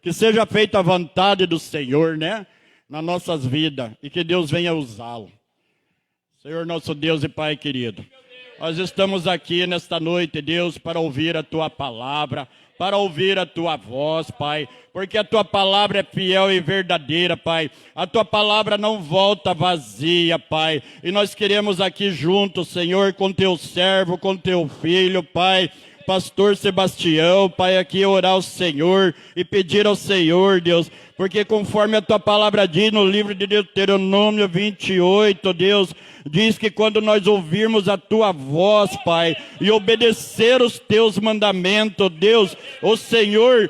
Que seja feita a vontade do Senhor, né? Nas nossas vidas. E que Deus venha usá-lo. Senhor nosso Deus e Pai querido. Nós estamos aqui nesta noite, Deus, para ouvir a Tua palavra, para ouvir a Tua voz, Pai, porque a Tua palavra é fiel e verdadeira, Pai. A Tua palavra não volta vazia, Pai. E nós queremos aqui juntos, Senhor, com Teu servo, com Teu filho, Pai, Pastor Sebastião, Pai, aqui orar ao Senhor e pedir ao Senhor, Deus, porque conforme a Tua palavra diz no livro de Deuteronômio 28, Deus, diz que quando nós ouvirmos a Tua voz, Pai, e obedecer os Teus mandamentos, Deus, o Senhor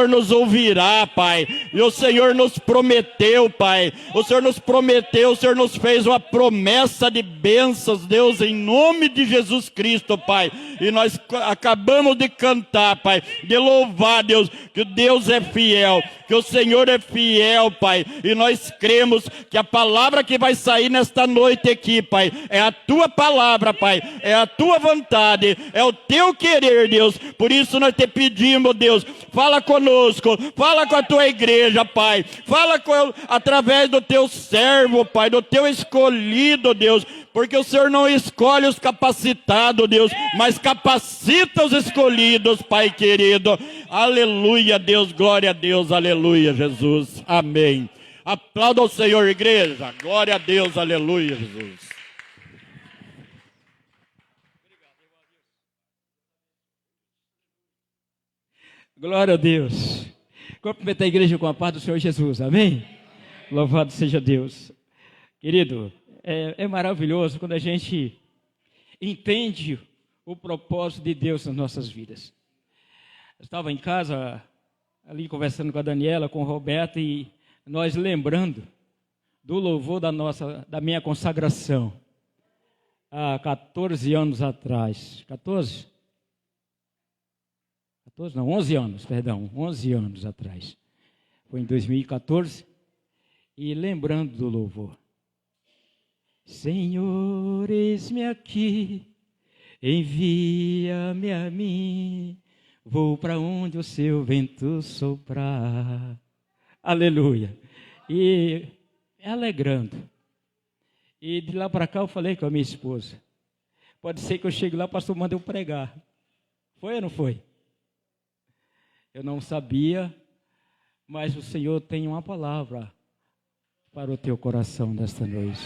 nos ouvirá, Pai, e o Senhor nos prometeu, Pai, o Senhor nos prometeu, o Senhor nos fez uma promessa de bênçãos, Deus, em nome de Jesus Cristo, Pai, e nós acabamos de cantar, Pai, de louvar, Deus, que Deus é fiel, que o Senhor é fiel, Pai, e nós cremos que a palavra que vai sair nesta noite aqui, Pai, é a Tua palavra, Pai, é a Tua vontade, é o Teu querer, Deus, por isso nós te pedimos, Deus, fala conosco, fala com a Tua igreja, Pai, fala através do Teu servo, Pai, do Teu escolhido, Deus, porque o Senhor não escolhe os capacitados, Deus, mas capacita os escolhidos, Pai querido. Aleluia, Deus, glória a Deus, aleluia, Jesus, amém. Aplauda ao Senhor, igreja, glória a Deus, aleluia, Jesus. Glória a Deus. Cumprimenta a igreja com a paz do Senhor Jesus, amém? Louvado seja Deus. Querido, é maravilhoso quando a gente entende o propósito de Deus nas nossas vidas. Eu estava em casa, ali conversando com a Daniela, com o Roberto, e nós lembrando do louvor da minha consagração, há 14 anos atrás. 11 anos, perdão, 11 anos atrás. Foi em 2014, e lembrando do louvor. Senhor, eis-me aqui, envia-me a mim, vou para onde o seu vento soprar. Aleluia. E me alegrando. E de lá para cá eu falei com a minha esposa. Pode ser que eu chegue lá, o pastor manda eu pregar. Foi ou não foi? Eu não sabia, mas o Senhor tem uma palavra para o teu coração nesta noite.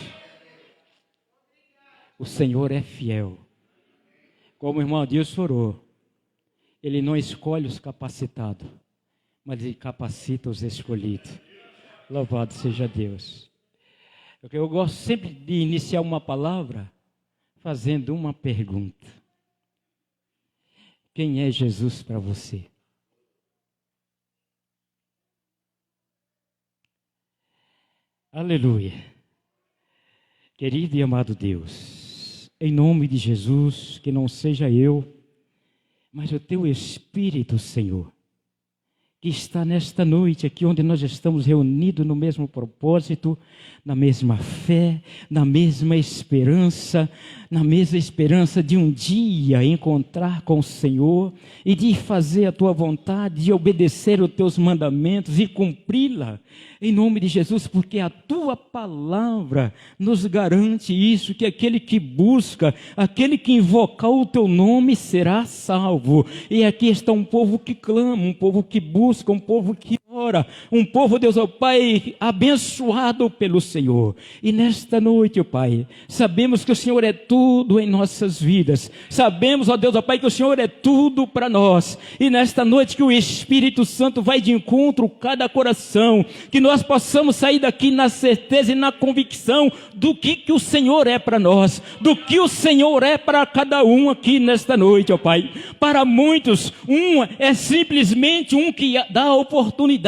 O Senhor é fiel. Como o irmão Adilson orou, Ele não escolhe os capacitados, mas Ele capacita os escolhidos. Louvado seja Deus. Eu gosto sempre de iniciar uma palavra fazendo uma pergunta. Quem é Jesus para você? Aleluia. Querido e amado Deus, em nome de Jesus, que não seja eu, mas o Teu Espírito, Senhor, que está nesta noite aqui onde nós estamos reunidos no mesmo propósito, na mesma fé, na mesma esperança de um dia encontrar com o Senhor e de fazer a Tua vontade, de obedecer os Teus mandamentos e cumpri-la, em nome de Jesus, porque a Tua palavra nos garante isso, que aquele que busca, aquele que invocar o Teu nome será salvo. E aqui está um povo que clama, um povo que busca, um povo que ora, um povo, Deus, ó Pai, abençoado pelo Senhor. E nesta noite, ó Pai, sabemos que o Senhor é tudo em nossas vidas, sabemos, ó Deus, ó Pai, que o Senhor é tudo para nós, e nesta noite que o Espírito Santo vai de encontro a cada coração, que nós possamos sair daqui na certeza e na convicção do que o Senhor é para nós, do que o Senhor é para cada um aqui nesta noite, ó Pai. Para muitos, é simplesmente um que dá a oportunidade,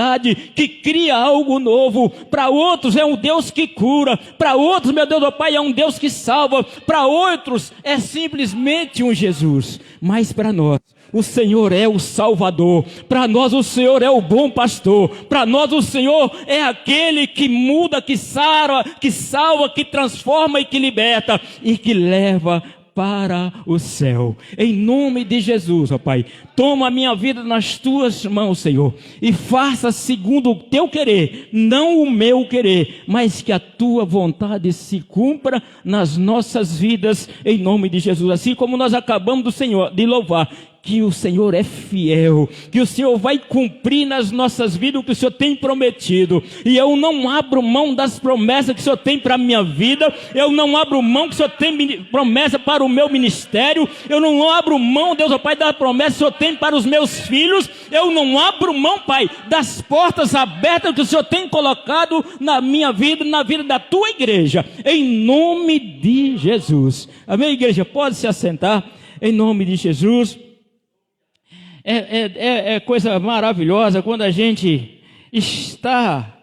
que cria algo novo. Para outros é um Deus que cura, para outros, meu Deus, ó Pai, é um Deus que salva, para outros é simplesmente um Jesus, mas para nós o Senhor é o Salvador, para nós o Senhor é o bom pastor, para nós o Senhor é aquele que muda, que sara, que salva, que transforma e que liberta e que leva para o céu. Em nome de Jesus, ó Pai, toma a minha vida nas tuas mãos, Senhor, e faça segundo o teu querer, não o meu querer, mas que a tua vontade se cumpra nas nossas vidas, em nome de Jesus. Assim como nós acabamos do Senhor de louvar, que o Senhor é fiel, que o Senhor vai cumprir nas nossas vidas o que o Senhor tem prometido, e eu não abro mão das promessas que o Senhor tem para a minha vida, eu não abro mão que o Senhor tem promessa para o meu ministério, eu não abro mão, Deus, ó Pai, da promessa que o Senhor tem para os meus filhos, eu não abro mão, Pai, das portas abertas que o Senhor tem colocado na minha vida, na vida da tua igreja, em nome de Jesus. Amém, igreja? Pode se assentar, em nome de Jesus. É coisa maravilhosa quando a gente está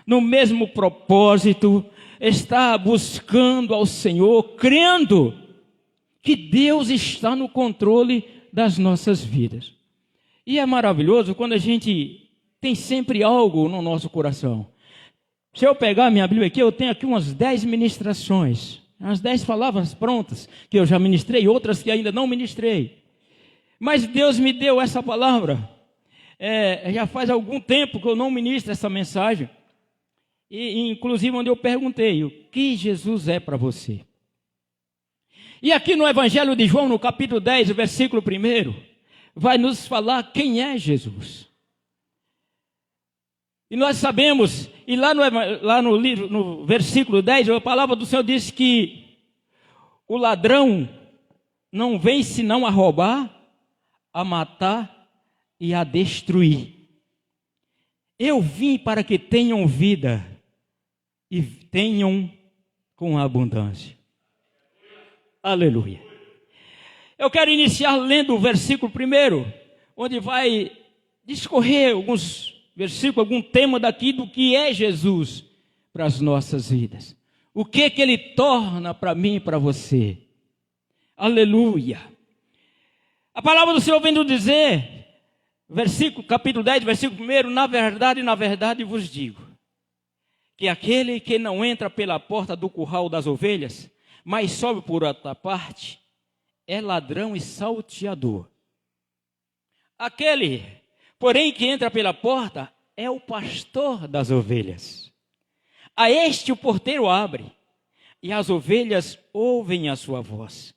no mesmo propósito, está buscando ao Senhor, crendo que Deus está no controle das nossas vidas. E é maravilhoso quando a gente tem sempre algo no nosso coração. Se eu pegar a minha Bíblia aqui, eu tenho aqui umas 10 ministrações, umas 10 palavras prontas, que eu já ministrei, outras que ainda não ministrei. Mas Deus me deu essa palavra, já faz algum tempo que eu não ministro essa mensagem, e inclusive onde eu perguntei, o que Jesus é para você? E aqui no Evangelho de João, no capítulo 10, o versículo 1, vai nos falar quem é Jesus. E nós sabemos, e lá no livro, no versículo 10, a palavra do Senhor diz que o ladrão não vem senão a roubar, a matar e a destruir. Eu vim para que tenham vida e tenham com abundância. Aleluia. Eu quero iniciar lendo o versículo 1, onde vai discorrer alguns versículos, algum tema daqui do que é Jesus para as nossas vidas. O que Ele torna para mim e para você. Aleluia. A palavra do Senhor vem nos dizer, capítulo 10, versículo 1, na verdade vos digo, que aquele que não entra pela porta do curral das ovelhas, mas sobe por outra parte, é ladrão e salteador. Aquele, porém, que entra pela porta, é o pastor das ovelhas. A este o porteiro abre, e as ovelhas ouvem a sua voz.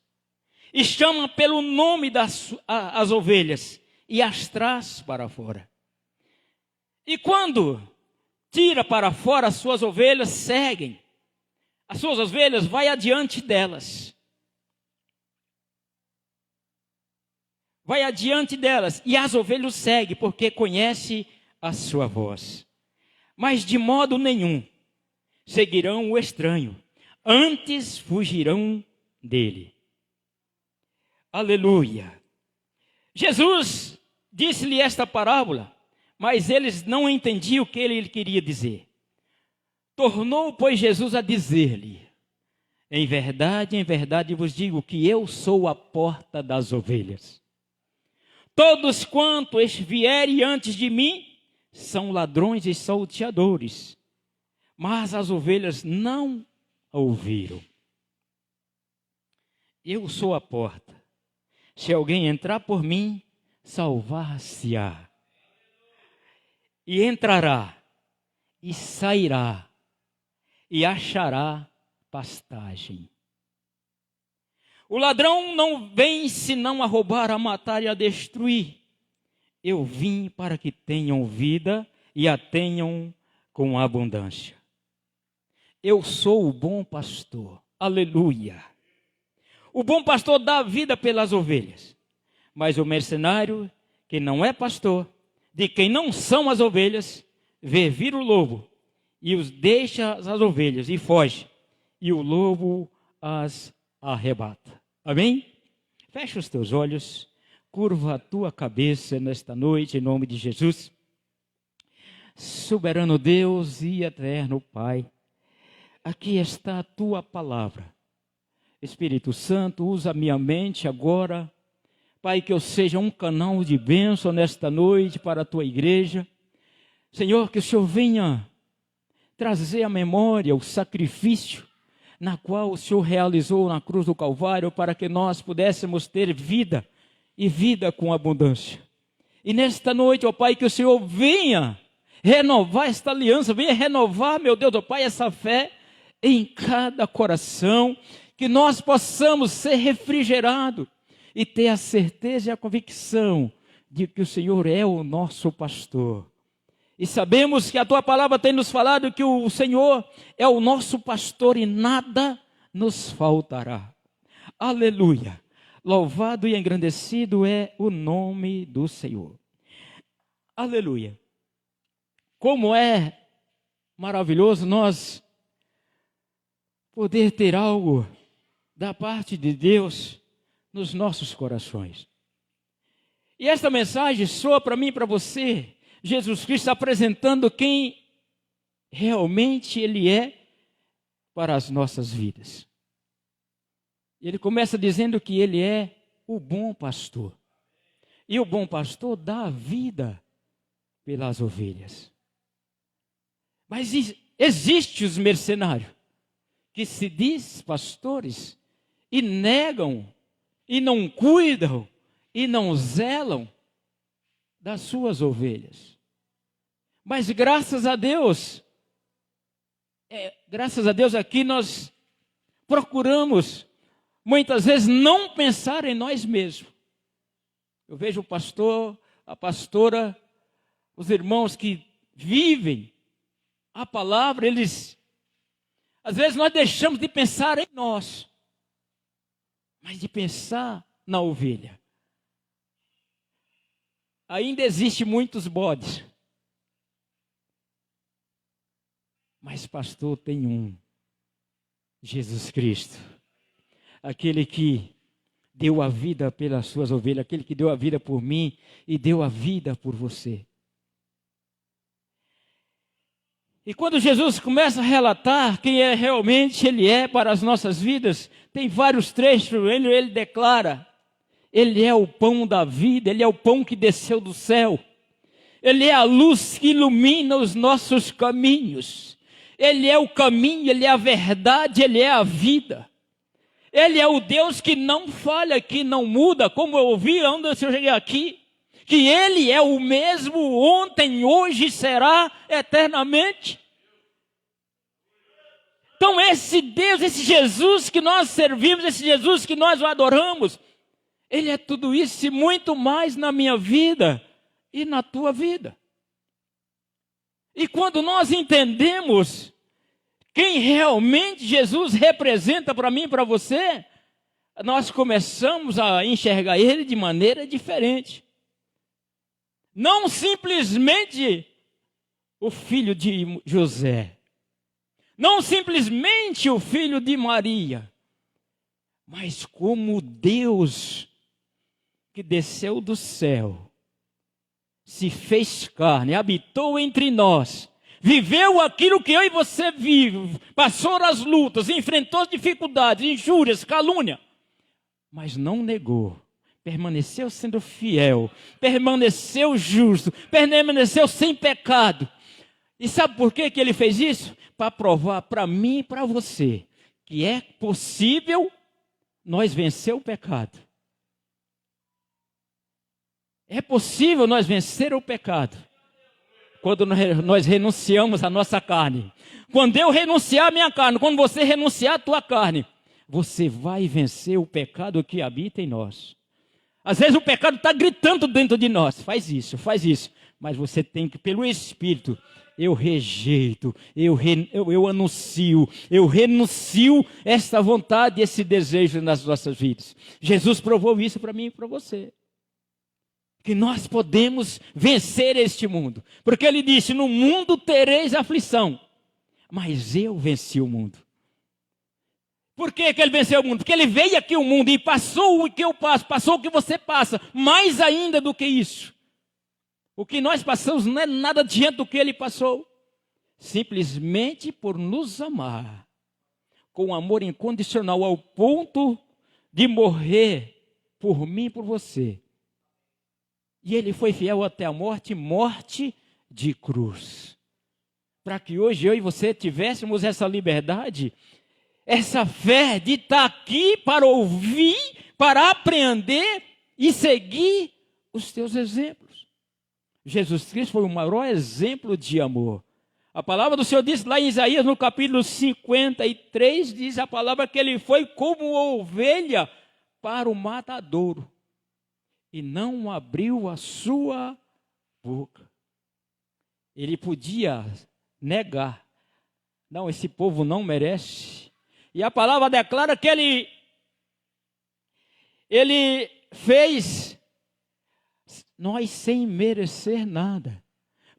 E chama pelo nome as ovelhas e as traz para fora. E quando tira para fora as suas ovelhas, seguem. As suas ovelhas vai adiante delas. Vai adiante delas e as ovelhas seguem, porque conhece a sua voz. Mas de modo nenhum seguirão o estranho, antes fugirão dele. Aleluia. Jesus disse-lhe esta parábola, mas eles não entendiam o que ele queria dizer. Tornou, pois, Jesus a dizer-lhe, em verdade vos digo que eu sou a porta das ovelhas. Todos quantos vierem antes de mim são ladrões e salteadores, mas as ovelhas não ouviram. Eu sou a porta. Se alguém entrar por mim, salvar-se-á. E entrará, e sairá, e achará pastagem. O ladrão não vem senão a roubar, a matar e a destruir. Eu vim para que tenham vida e a tenham com abundância. Eu sou o bom pastor. Aleluia. O bom pastor dá a vida pelas ovelhas. Mas o mercenário, que não é pastor, de quem não são as ovelhas, vê vir o lobo e os deixa as ovelhas e foge. E o lobo as arrebata. Amém? Fecha os teus olhos, curva a tua cabeça nesta noite, em nome de Jesus. Soberano Deus e eterno Pai, aqui está a tua palavra. Espírito Santo, usa a minha mente agora, Pai, que eu seja um canal de bênção nesta noite para a tua igreja. Senhor, que o Senhor venha trazer à memória o sacrifício na qual o Senhor realizou na cruz do Calvário para que nós pudéssemos ter vida e vida com abundância. E nesta noite, ó Pai, que o Senhor venha renovar esta aliança, venha renovar, meu Deus, ó Pai, essa fé em cada coração, que nós possamos ser refrigerados e ter a certeza e a convicção de que o Senhor é o nosso pastor. E sabemos que a Tua palavra tem nos falado que o Senhor é o nosso pastor e nada nos faltará. Aleluia! Louvado e engrandecido é o nome do Senhor. Aleluia! Como é maravilhoso nós poder ter algo da parte de Deus nos nossos corações. E esta mensagem soa para mim e para você, Jesus Cristo apresentando quem realmente Ele é para as nossas vidas. Ele começa dizendo que Ele é o bom pastor. E o bom pastor dá a vida pelas ovelhas. Mas existem os mercenários que se diz pastores e negam, e não cuidam, e não zelam das suas ovelhas. Mas graças a Deus aqui nós procuramos muitas vezes não pensar em nós mesmos. Eu vejo o pastor, a pastora, os irmãos que vivem a palavra, às vezes nós deixamos de pensar em nós, mas de pensar na ovelha. Ainda existem muitos bodes, mas pastor tem um, Jesus Cristo, aquele que deu a vida pelas suas ovelhas, aquele que deu a vida por mim e deu a vida por você. E quando Jesus começa a relatar quem é realmente Ele é para as nossas vidas, tem vários trechos, ele declara, Ele é o pão da vida, Ele é o pão que desceu do céu, Ele é a luz que ilumina os nossos caminhos, Ele é o caminho, Ele é a verdade, Ele é a vida. Ele é o Deus que não falha, que não muda, como eu ouvi antes eu cheguei aqui, que Ele é o mesmo ontem, hoje, será eternamente. Então esse Deus, esse Jesus que nós servimos, esse Jesus que nós adoramos, Ele é tudo isso e muito mais na minha vida e na tua vida. E quando nós entendemos quem realmente Jesus representa para mim e para você, nós começamos a enxergar Ele de maneira diferente. Não simplesmente o filho de José, não simplesmente o filho de Maria, mas como Deus que desceu do céu, se fez carne, habitou entre nós, viveu aquilo que eu e você vive, passou as lutas, enfrentou as dificuldades, injúrias, calúnia, mas não negou. Permaneceu sendo fiel, permaneceu justo, permaneceu sem pecado. E sabe por que Ele fez isso? Para provar para mim e para você que é possível nós vencer o pecado. É possível nós vencer o pecado quando nós renunciamos à nossa carne. Quando eu renunciar à minha carne, quando você renunciar à tua carne, você vai vencer o pecado que habita em nós. Às vezes o pecado está gritando dentro de nós, faz isso, mas você tem que, pelo Espírito, eu rejeito, eu anuncio, eu renuncio esta vontade, esse desejo nas nossas vidas. Jesus provou isso para mim e para você. Que nós podemos vencer este mundo. Porque Ele disse, no mundo tereis aflição, mas eu venci o mundo. Por que Ele venceu o mundo? Porque Ele veio aqui ao mundo e passou o que eu passo, passou o que você passa, mais ainda do que isso. O que nós passamos não é nada diante do que Ele passou. Simplesmente por nos amar, com amor incondicional, ao ponto de morrer por mim e por você. E Ele foi fiel até a morte, morte de cruz. Para que hoje eu e você tivéssemos essa liberdade essa fé de estar aqui para ouvir, para aprender e seguir os teus exemplos. Jesus Cristo foi o maior exemplo de amor. A palavra do Senhor diz lá em Isaías, no capítulo 53, diz a palavra que ele foi como ovelha para o matadouro e não abriu a sua boca. Ele podia negar. Não, esse povo não merece. E a palavra declara que ele fez nós sem merecer nada.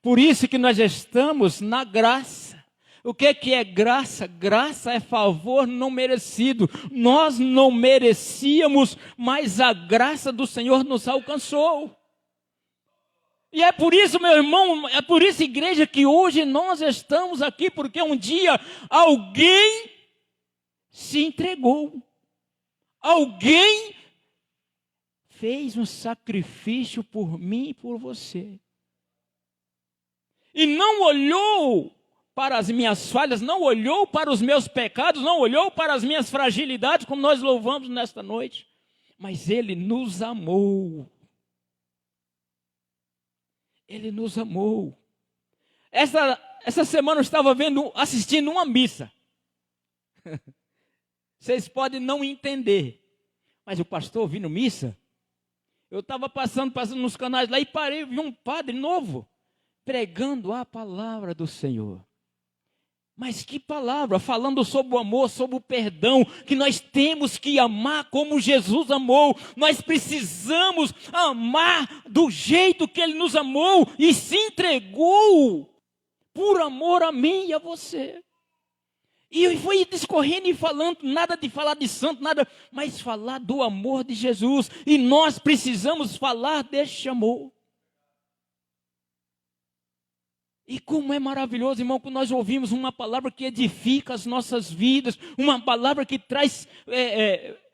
Por isso que nós estamos na graça. O que é graça? Graça é favor não merecido. Nós não merecíamos, mas a graça do Senhor nos alcançou. E é por isso, meu irmão, é por isso, igreja, que hoje nós estamos aqui, porque um dia alguém se entregou. Alguém fez um sacrifício por mim e por você. E não olhou para as minhas falhas, não olhou para os meus pecados, não olhou para as minhas fragilidades, como nós louvamos nesta noite. Mas Ele nos amou. Ele nos amou. Essa semana eu estava assistindo uma missa. Vocês podem não entender, mas o pastor ouvindo missa, eu estava passando nos canais lá e parei e vi um padre novo pregando a palavra do Senhor. Mas que palavra, falando sobre o amor, sobre o perdão, que nós temos que amar como Jesus amou. Nós precisamos amar do jeito que Ele nos amou e se entregou por amor a mim e a você. E foi discorrendo e falando, nada de falar de santo, nada, mas falar do amor de Jesus. E nós precisamos falar deste amor. E como é maravilhoso, irmão, que nós ouvimos uma palavra que edifica as nossas vidas, uma palavra que traz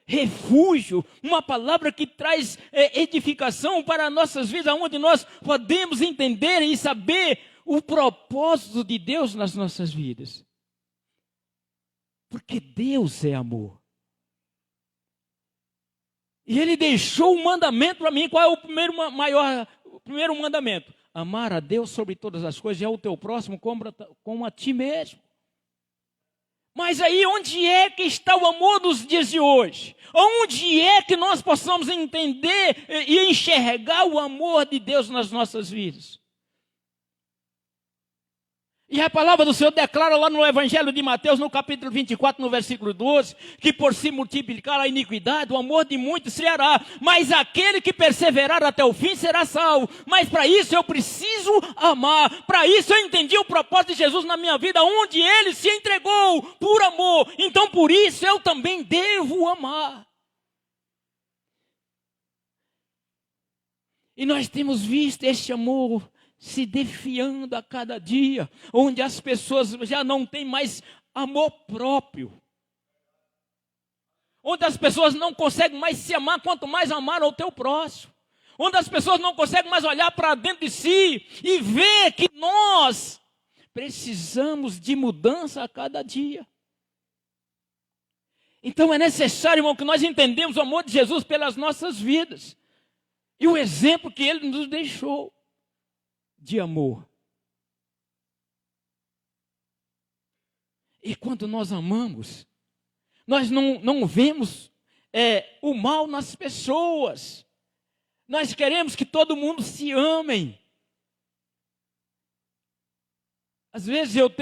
refúgio, uma palavra que traz edificação para as nossas vidas, onde nós podemos entender e saber o propósito de Deus nas nossas vidas. Porque Deus é amor. E Ele deixou um mandamento para mim. Qual é o primeiro mandamento? Amar a Deus sobre todas as coisas e ao teu próximo como a ti mesmo. Mas aí onde é que está o amor nos dias de hoje? Onde é que nós possamos entender e enxergar o amor de Deus nas nossas vidas? E a palavra do Senhor declara lá no Evangelho de Mateus, no capítulo 24, no versículo 12, que por se multiplicar a iniquidade, o amor de muitos se hará, mas aquele que perseverar até o fim será salvo. Mas para isso eu preciso amar, para isso eu entendi o propósito de Jesus na minha vida, onde Ele se entregou por amor, então por isso eu também devo amar. E nós temos visto este amor se defiando a cada dia, onde as pessoas já não têm mais amor próprio, onde as pessoas não conseguem mais se amar, quanto mais amar ao teu próximo, onde as pessoas não conseguem mais olhar para dentro de si e ver que nós precisamos de mudança a cada dia. Então é necessário, irmão, que nós entendamos o amor de Jesus pelas nossas vidas e o exemplo que Ele nos deixou de amor. E quando nós amamos, nós não vemos o mal nas pessoas. Nós queremos que todo mundo se amem. Às vezes eu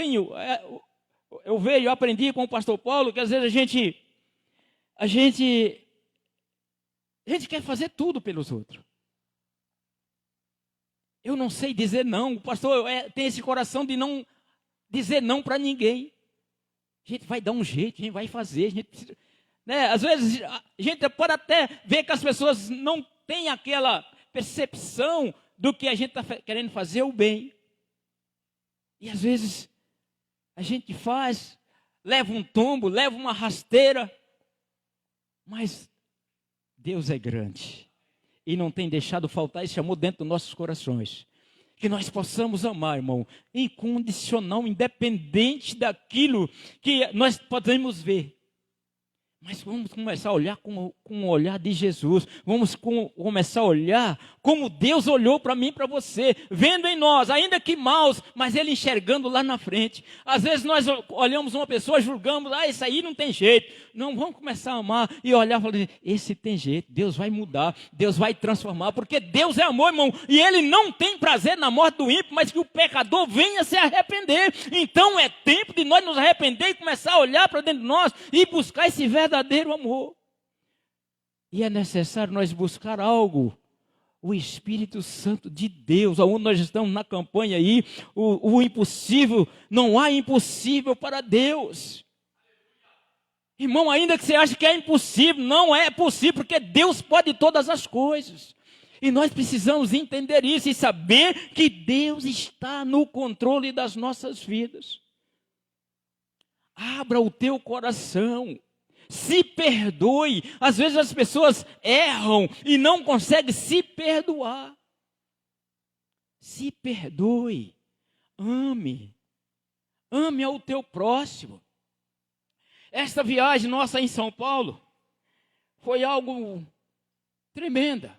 aprendi com o pastor Paulo, que às vezes a gente quer fazer tudo pelos outros. Eu não sei dizer não. O pastor tem esse coração de não dizer não para ninguém. A gente vai dar um jeito, a gente vai fazer. A gente precisa, né? Às vezes a gente pode até ver que as pessoas não têm aquela percepção do que a gente está querendo fazer o bem. E às vezes a gente faz, leva um tombo, leva uma rasteira. Mas Deus é grande. E não tem deixado faltar esse amor dentro dos nossos corações. Que nós possamos amar, irmão, incondicional, independente daquilo que nós podemos ver. Mas vamos começar a olhar com o olhar de Jesus. Vamos começar a olhar como Deus olhou para mim e para você. Vendo em nós, ainda que maus, mas Ele enxergando lá na frente. Às vezes nós olhamos uma pessoa, julgamos, esse aí não tem jeito. Não, vamos começar a amar e olhar e falar, esse tem jeito, Deus vai mudar, Deus vai transformar. Porque Deus é amor, irmão. E Ele não tem prazer na morte do ímpio, mas que o pecador venha se arrepender. Então é tempo de nós nos arrepender e começar a olhar para dentro de nós e buscar esse verdadeiro amor. E é necessário nós buscar algo, o Espírito Santo de Deus, aonde nós estamos na campanha aí, o impossível, não há impossível para Deus. Irmão, ainda que você ache que é impossível, não é possível, porque Deus pode todas as coisas. E nós precisamos entender isso e saber que Deus está no controle das nossas vidas. Abra o teu coração. Se perdoe. Às vezes as pessoas erram e não conseguem se perdoar. Se perdoe. Ame. Ame ao teu próximo. Esta viagem nossa em São Paulo foi algo tremenda.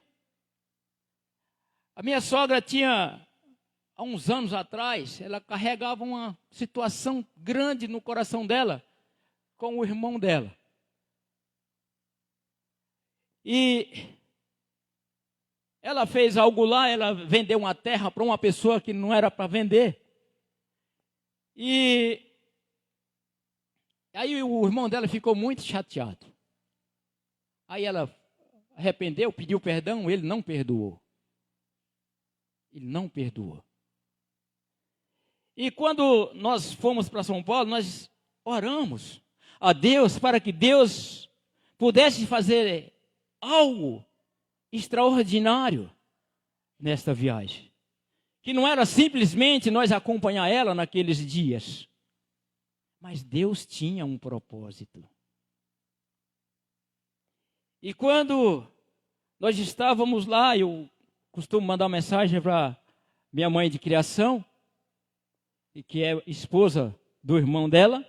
A minha sogra tinha, há uns anos atrás, ela carregava uma situação grande no coração dela com o irmão dela. E ela fez algo lá, ela vendeu uma terra para uma pessoa que não era para vender. E aí o irmão dela ficou muito chateado. Aí ela arrependeu, pediu perdão, ele não perdoou. Ele não perdoou. E quando nós fomos para São Paulo, nós oramos a Deus para que Deus pudesse fazer algo extraordinário nesta viagem. Que não era simplesmente nós acompanhar ela naqueles dias. Mas Deus tinha um propósito. E quando nós estávamos lá, eu costumo mandar mensagem para minha mãe de criação, e que é esposa do irmão dela.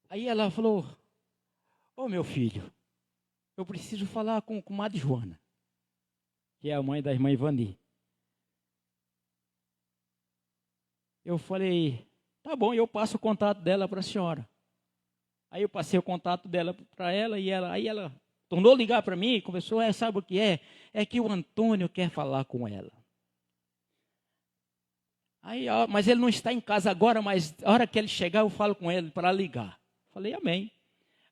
Aí ela falou, ô meu filho, eu preciso falar com a comadre Joana, que é a mãe da irmã Ivani. Eu falei, tá bom, eu passo o contato dela para a senhora. Aí eu passei o contato dela para ela, e aí ela tornou a ligar para mim e conversou, sabe o que é? É que o Antônio quer falar com ela. Aí, mas ele não está em casa agora, mas a hora que ele chegar eu falo com ele para ligar. Falei, amém.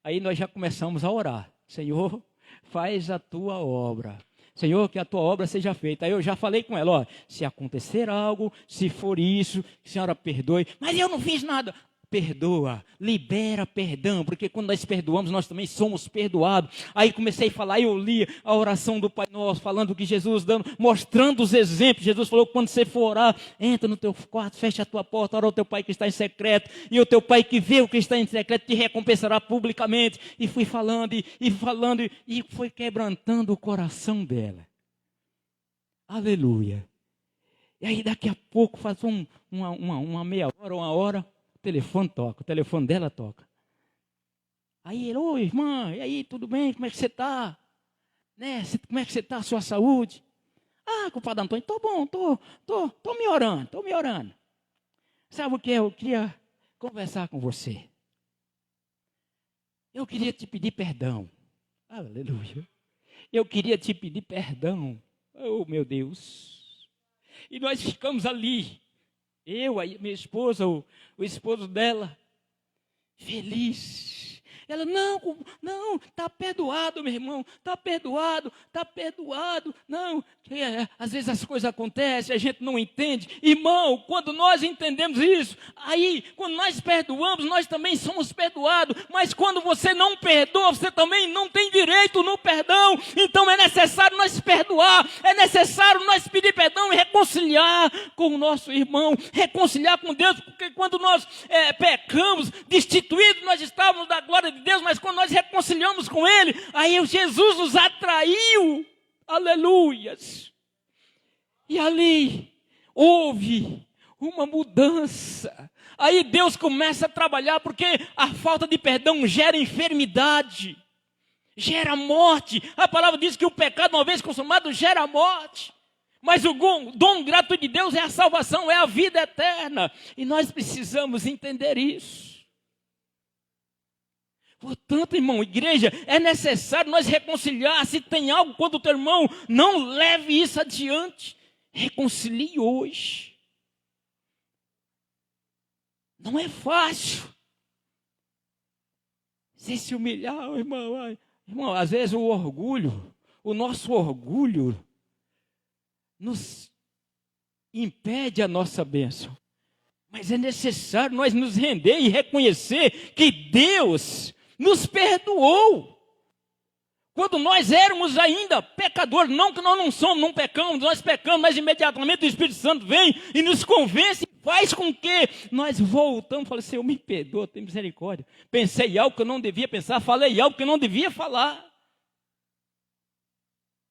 Aí nós já começamos a orar. Senhor, faz a tua obra. Senhor, que a tua obra seja feita. Aí eu já falei com ela, se acontecer algo, se for isso, a senhora perdoe. Mas eu não fiz nada. Perdoa, libera perdão, porque quando nós perdoamos, nós também somos perdoados. Aí comecei a falar, eu li a oração do Pai Nosso, falando que Jesus dando, mostrando os exemplos. Jesus falou, quando você for orar, entra no teu quarto, fecha a tua porta, ora ao teu Pai que está em secreto, e o teu Pai que vê o que está em secreto te recompensará publicamente. E fui falando, e foi quebrantando o coração dela. Aleluia. E aí daqui a pouco, faz uma meia hora, uma hora, o telefone toca, o telefone dela toca. Aí ele, oi irmã, e aí, tudo bem? Como é que você está? Né? Como é que você está, a sua saúde? Ah, compadre Antônio, estou bom, estou melhorando. Sabe o que é? Eu queria conversar com você. Eu queria te pedir perdão. Aleluia. Eu queria te pedir perdão. Oh, meu Deus. E nós ficamos ali. Eu, a minha esposa, o esposo dela, feliz. Ela, não, está perdoado, meu irmão, está perdoado. Não, às vezes as coisas acontecem, a gente não entende. Irmão, quando nós entendemos isso, aí, quando nós perdoamos, nós também somos perdoados. Mas quando você não perdoa, você também não tem direito no perdão. Então é necessário nós perdoar, é necessário nós pedir perdão e reconciliar com o nosso irmão, reconciliar com Deus, porque quando nós pecamos, destituídos, nós estávamos da glória de Deus, mas quando nós reconciliamos com Ele, aí Jesus nos atraiu, aleluias, e ali houve uma mudança. Aí Deus começa a trabalhar, porque a falta de perdão gera enfermidade, gera morte. A palavra diz que o pecado, uma vez consumado, gera morte. Mas o dom gratuito de Deus é a salvação, é a vida eterna. E nós precisamos entender isso. Portanto, irmão, igreja, é necessário nós reconciliar. Se tem algo contra o teu irmão, não leve isso adiante. Reconcilie hoje. Não é fácil. Você se humilhar, irmão. Irmão, às vezes o orgulho, o nosso orgulho, nos impede a nossa bênção. Mas é necessário nós nos render e reconhecer que Deus nos perdoou. Quando nós éramos ainda pecadores, não que nós não somos, não pecamos, nós pecamos, mas imediatamente o Espírito Santo vem e nos convence e faz com que nós voltamos. Falei, Senhor, me perdoa, tem misericórdia. Pensei algo que eu não devia pensar, falei algo que eu não devia falar.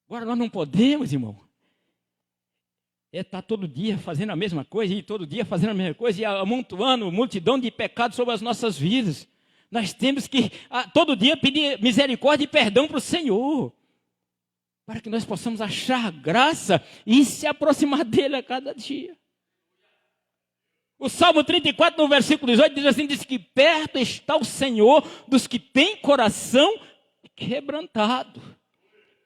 Agora nós não podemos, irmão, estar todo dia fazendo a mesma coisa, e todo dia fazendo a mesma coisa, e amontoando multidão de pecados sobre as nossas vidas. Nós temos que todo dia pedir misericórdia e perdão para o Senhor, para que nós possamos achar graça e se aproximar dele a cada dia. O Salmo 34, no versículo 18, diz assim, diz que perto está o Senhor dos que têm coração quebrantado.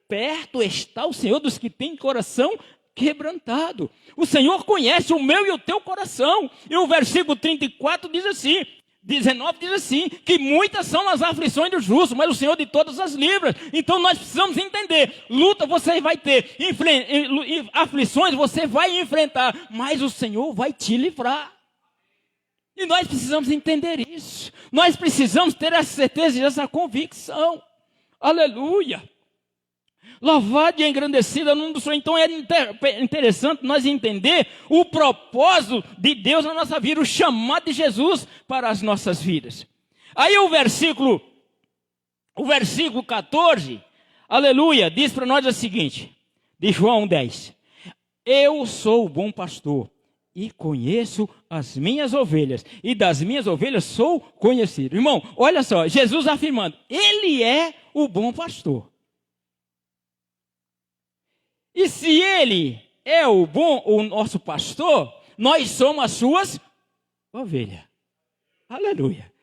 Perto está o Senhor dos que têm coração quebrantado. O Senhor conhece o meu e o teu coração. E o versículo 34 diz assim, 19 diz assim, que muitas são as aflições do justo, mas o Senhor de todas as livra. Então nós precisamos entender, luta você vai ter, aflições você vai enfrentar, mas o Senhor vai te livrar. E nós precisamos entender isso. Nós precisamos ter essa certeza e essa convicção. Aleluia. Louvado e engrandecido é o nome do Senhor. Então é interessante nós entender o propósito de Deus na nossa vida, o chamado de Jesus para as nossas vidas. Aí o versículo 14, aleluia, diz para nós o seguinte, de João 10. Eu sou o bom pastor e conheço as minhas ovelhas, e das minhas ovelhas sou conhecido. Irmão, olha só, Jesus afirmando, ele é o bom pastor. E se ele é o nosso pastor, nós somos as suas ovelhas. Aleluia.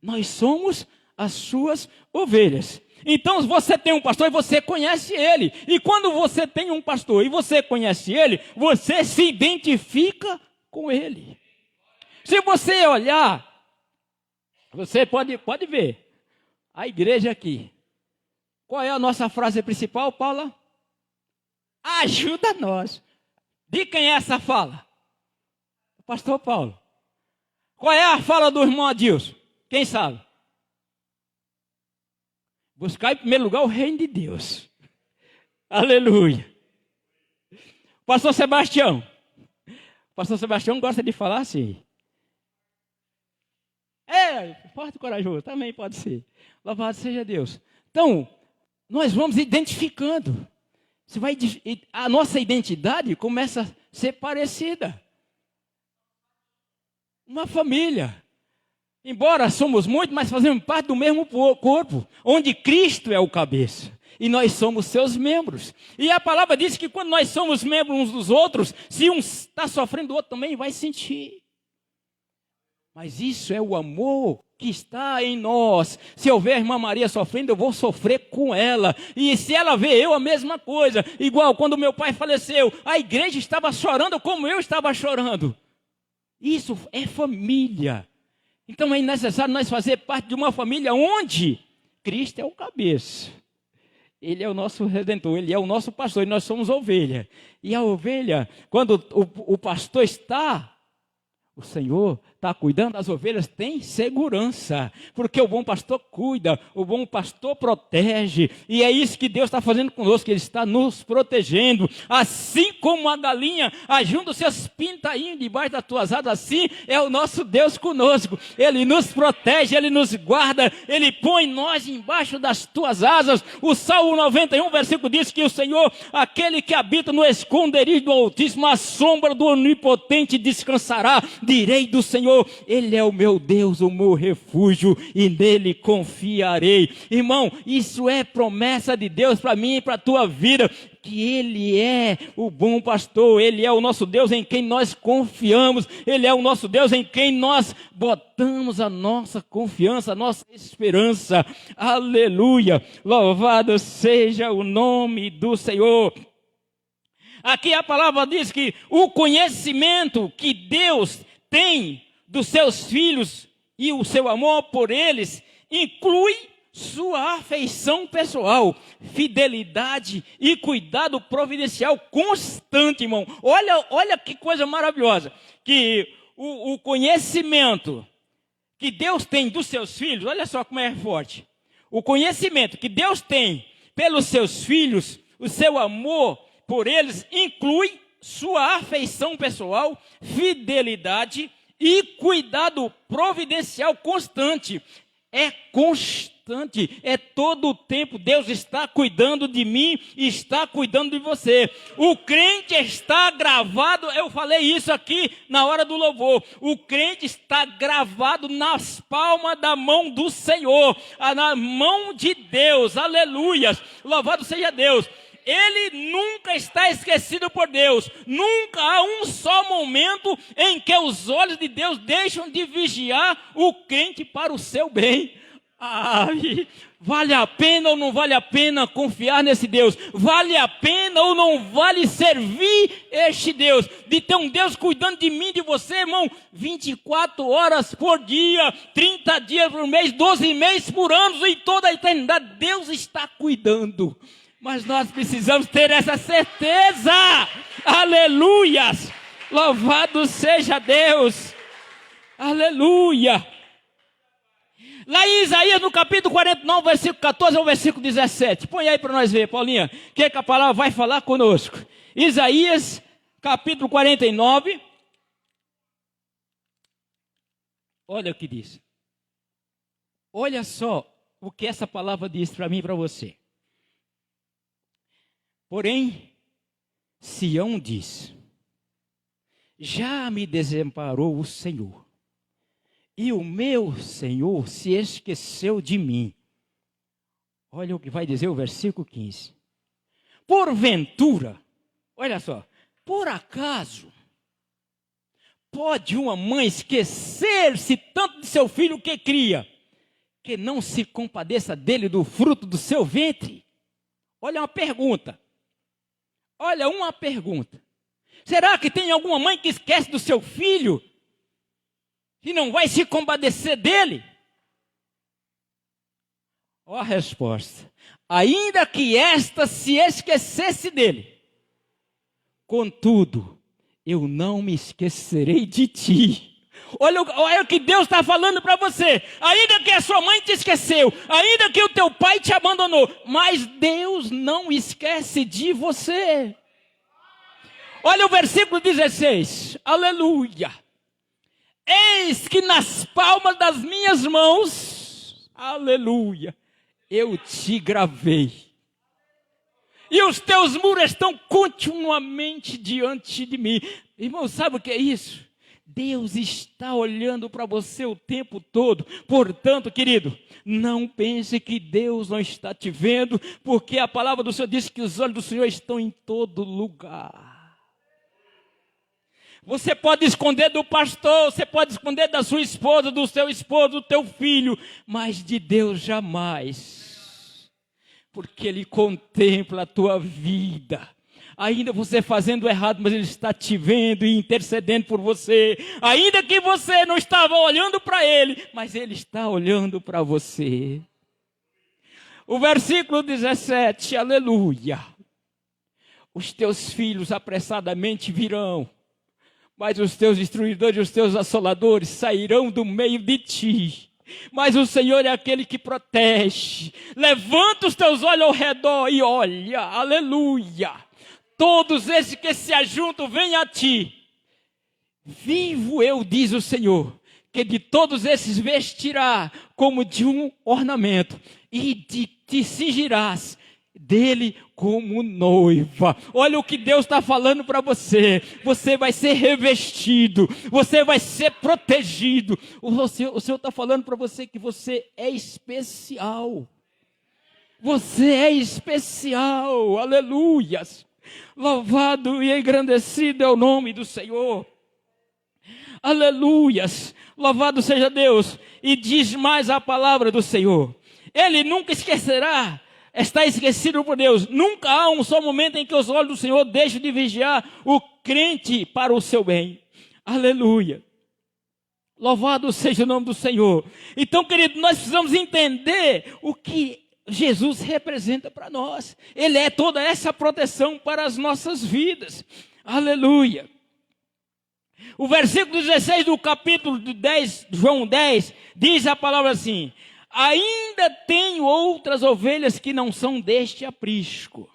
Nós somos as suas ovelhas. Então você tem um pastor e você conhece ele. E quando você tem um pastor e você conhece ele, você se identifica com ele. Se você olhar, você pode ver a igreja aqui. Qual é a nossa frase principal, Paula? Ajuda nós. De quem é essa fala? O pastor Paulo. Qual é a fala do irmão Adilson? Quem sabe? Buscar em primeiro lugar o reino de Deus. Aleluia. Pastor Sebastião. Pastor Sebastião gosta de falar assim. Forte e corajoso, também pode ser. Louvado seja Deus. Então, nós vamos identificando. A nossa identidade começa a ser parecida. Uma família. Embora somos muitos, mas fazemos parte do mesmo corpo, onde Cristo é o cabeça. E nós somos seus membros. E a palavra diz que quando nós somos membros uns dos outros, se um está sofrendo, o outro também vai sentir. Mas isso é o amor que está em nós. Se eu ver a irmã Maria sofrendo, eu vou sofrer com ela. E se ela vê eu, a mesma coisa. Igual quando meu pai faleceu, a igreja estava chorando como eu estava chorando. Isso é família. Então é necessário nós fazer parte de uma família onde Cristo é o cabeça. Ele é o nosso redentor, ele é o nosso pastor e nós somos ovelha. E a ovelha, quando o pastor está, O Senhor está cuidando das ovelhas, tem segurança, porque o bom pastor cuida, o bom pastor protege, e é isso que Deus está fazendo conosco, Ele está nos protegendo, assim como a galinha ajunta os seus pintainhos debaixo das tuas asas, assim é o nosso Deus conosco, Ele nos protege, Ele nos guarda, Ele põe nós embaixo das tuas asas. O Salmo 91, versículo diz que o Senhor, aquele que habita no esconderijo do Altíssimo, à sombra do Onipotente descansará. Direi do Senhor, Ele é o meu Deus, o meu refúgio, e nele confiarei. Irmão, isso é promessa de Deus para mim e para a tua vida, que Ele é o bom pastor, Ele é o nosso Deus em quem nós confiamos, Ele é o nosso Deus em quem nós botamos a nossa confiança, a nossa esperança. Aleluia! Louvado seja o nome do Senhor. Aqui a palavra diz que o conhecimento que Deus tem dos seus filhos e o seu amor por eles inclui sua afeição pessoal, fidelidade e cuidado providencial constante, irmão. Olha que coisa maravilhosa, que o conhecimento que Deus tem dos seus filhos, olha só como é forte. O conhecimento que Deus tem pelos seus filhos, o seu amor por eles inclui sua afeição pessoal, fidelidade e cuidado providencial constante. É constante, é todo o tempo. Deus está cuidando de mim, está cuidando de você. O crente está gravado, eu falei isso aqui na hora do louvor. O crente está gravado nas palmas da mão do Senhor, na mão de Deus. Aleluias, louvado seja Deus. Ele nunca está esquecido por Deus. Nunca há um só momento em que os olhos de Deus deixam de vigiar o crente para o seu bem. Ai, vale a pena ou não vale a pena confiar nesse Deus? Vale a pena ou não vale servir este Deus? De ter um Deus cuidando de mim, de você, irmão, 24 horas por dia, 30 dias por mês, 12 meses por ano, em toda a eternidade, Deus está cuidando. Mas nós precisamos ter essa certeza. Aleluias! Louvado seja Deus. Aleluia! Lá em Isaías, no capítulo 49, versículo 14 ao versículo 17. Põe aí para nós ver, Paulinha, o que a palavra vai falar conosco. Isaías, capítulo 49. Olha o que diz. Olha só o que essa palavra diz para mim e para você. Porém, Sião diz: já me desamparou o Senhor, e o meu Senhor se esqueceu de mim. Olha o que vai dizer o versículo 15. Porventura, olha só, por acaso, pode uma mãe esquecer-se tanto de seu filho que cria, que não se compadeça dele do fruto do seu ventre? Olha uma pergunta. Olha uma pergunta. Será que tem alguma mãe que esquece do seu filho e não vai se compadecer dele? Olha a resposta. Ainda que esta se esquecesse dele, contudo, eu não me esquecerei de ti. Olha o que Deus está falando para você. Ainda que a sua mãe te esqueceu, ainda que o teu pai te abandonou, mas Deus não esquece de você. Olha o versículo 16. Aleluia. Eis que nas palmas das minhas mãos, aleluia, eu te gravei. E os teus muros estão continuamente diante de mim. Irmão, sabe o que é isso? Deus está olhando para você o tempo todo. Portanto, querido, não pense que Deus não está te vendo, porque a palavra do Senhor diz que os olhos do Senhor estão em todo lugar. Você pode esconder do pastor, você pode esconder da sua esposa, do seu esposo, do teu filho, mas de Deus jamais, porque Ele contempla a tua vida. Ainda você fazendo errado, mas Ele está te vendo e intercedendo por você. Ainda que você não estava olhando para Ele, mas Ele está olhando para você. O versículo 17, aleluia. Os teus filhos apressadamente virão, mas os teus destruidores e os teus assoladores sairão do meio de ti. Mas o Senhor é aquele que protege. Levanta os teus olhos ao redor e olha, aleluia. Todos esses que se ajuntam, vêm a ti. Vivo eu, diz o Senhor, que de todos esses vestirá como de um ornamento, e te cingirás dele como noiva. Olha o que Deus está falando para você. Você vai ser revestido, você vai ser protegido. O Senhor está falando para você que você é especial. Você é especial, aleluias. Louvado e engrandecido é o nome do Senhor. Aleluias, louvado seja Deus. E diz mais a palavra do Senhor: Ele nunca esquecerá, está esquecido por Deus. Nunca há um só momento em que os olhos do Senhor deixem de vigiar o crente para o seu bem. Aleluia, louvado seja o nome do Senhor. Então, querido, nós precisamos entender o que Jesus representa para nós. Ele é toda essa proteção para as nossas vidas. Aleluia. O versículo 16 do capítulo 10, João 10, diz a palavra assim: ainda tenho outras ovelhas que não são deste aprisco.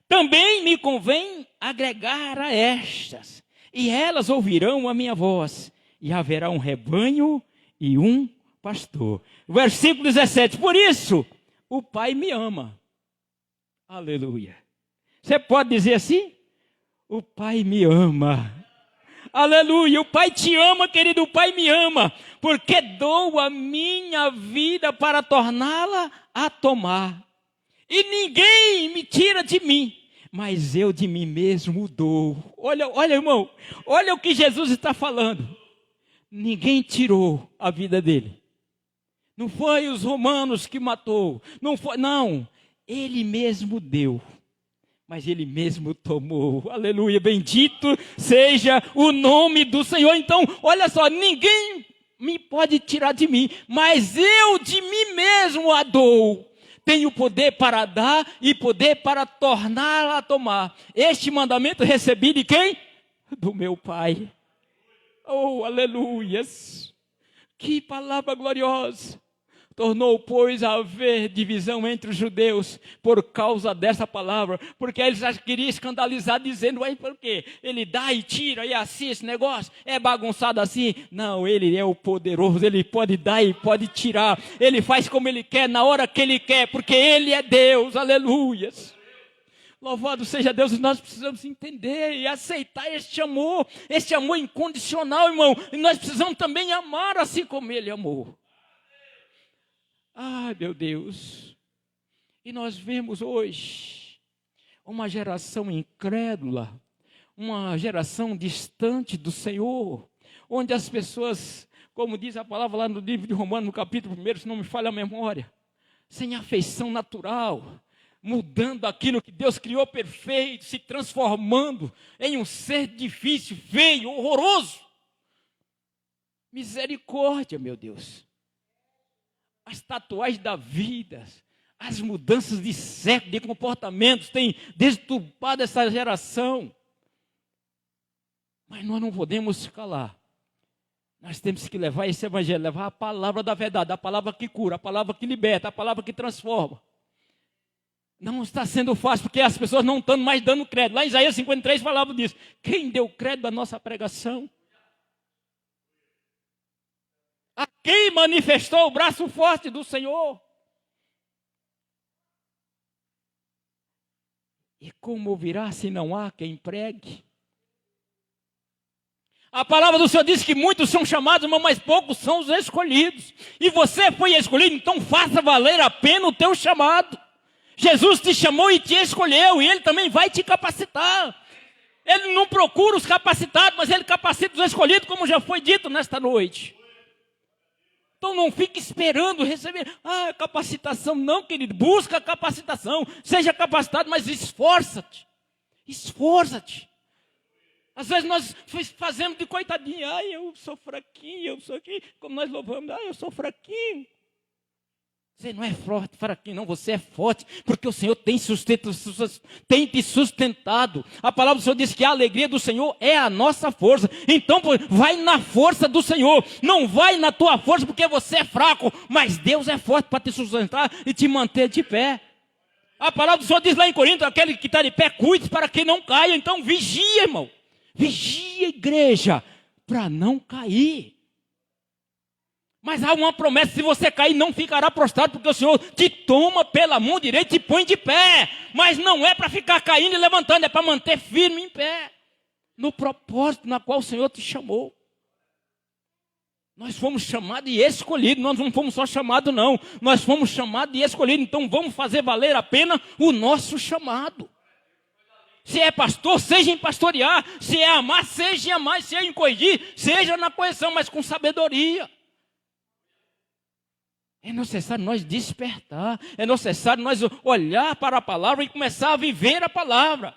Também me convém agregar a estas, e elas ouvirão a minha voz, e haverá um rebanho e um pastor. Versículo 17, por isso o Pai me ama. Aleluia. Você pode dizer assim? O Pai me ama. Aleluia, o Pai te ama, querido, o Pai me ama, porque dou a minha vida para torná-la a tomar. E ninguém me tira de mim, mas eu de mim mesmo dou. Olha, irmão, olha o que Jesus está falando. Ninguém tirou a vida dele. Não foi os romanos que matou, não, ele mesmo deu. Mas ele mesmo tomou. Aleluia, bendito seja o nome do Senhor. Então, olha só, ninguém me pode tirar de mim, mas eu de mim mesmo a dou. Tenho poder para dar e poder para torná-la a tomar. Este mandamento recebi de quem? Do meu Pai. Oh, aleluias. Que palavra gloriosa. Tornou, pois, a haver divisão entre os judeus por causa dessa palavra, porque eles já queriam escandalizar, dizendo, aí por quê? Ele dá e tira, e assim esse negócio é bagunçado assim. Não, ele é o poderoso, ele pode dar e pode tirar, ele faz como ele quer, na hora que ele quer, porque ele é Deus, aleluias. Louvado seja Deus, e nós precisamos entender e aceitar este amor incondicional, irmão, e nós precisamos também amar assim como ele amou. Ai, meu Deus, e nós vemos hoje uma geração incrédula, uma geração distante do Senhor, onde as pessoas, como diz a palavra lá no livro de Romanos, no capítulo 1, se não me falha a memória, sem afeição natural, mudando aquilo que Deus criou perfeito, se transformando em um ser difícil, feio, horroroso. Misericórdia, meu Deus. As tatuagens da vida, as mudanças de século, de comportamentos têm deturpado essa geração. Mas nós não podemos se calar. Nós temos que levar esse evangelho, levar a palavra da verdade, a palavra que cura, a palavra que liberta, a palavra que transforma. Não está sendo fácil, porque as pessoas não estão mais dando crédito. Lá em Isaías 53 falava disso. Quem deu crédito à nossa pregação? A quem manifestou o braço forte do Senhor? E como ouvirá se não há quem pregue? A palavra do Senhor diz que muitos são chamados, mas poucos são os escolhidos. E você foi escolhido, então faça valer a pena o teu chamado. Jesus te chamou e te escolheu, e Ele também vai te capacitar. Ele não procura os capacitados, mas Ele capacita os escolhidos, como já foi dito nesta noite. Então não fique esperando receber capacitação. Não, querido, busca capacitação. Seja capacitado, mas esforça-te. Esforça-te. Às vezes nós fazemos de coitadinho. Eu sou fraquinho, eu sou aqui. Como nós louvamos, eu sou fraquinho. Você não é forte para quem não, você é forte, porque o Senhor tem te sustentado. A palavra do Senhor diz que a alegria do Senhor é a nossa força. Então vai na força do Senhor, não vai na tua força porque você é fraco, mas Deus é forte para te sustentar e te manter de pé. A palavra do Senhor diz lá em Coríntios, aquele que está de pé, cuide para que não caia. Então vigia, irmão, vigia, igreja, para não cair. Mas há uma promessa, se você cair, não ficará prostrado, porque o Senhor te toma pela mão direita e te põe de pé. Mas não é para ficar caindo e levantando, é para manter firme em pé, no propósito na qual o Senhor te chamou. Nós fomos chamados e escolhidos, nós não fomos só chamados não, nós fomos chamados e escolhidos, então vamos fazer valer a pena o nosso chamado. Se é pastor, seja em pastorear, se é amar, seja em amar, se é em corrigir, seja na correção, mas com sabedoria. É necessário nós despertar, é necessário nós olhar para a palavra e começar a viver a palavra.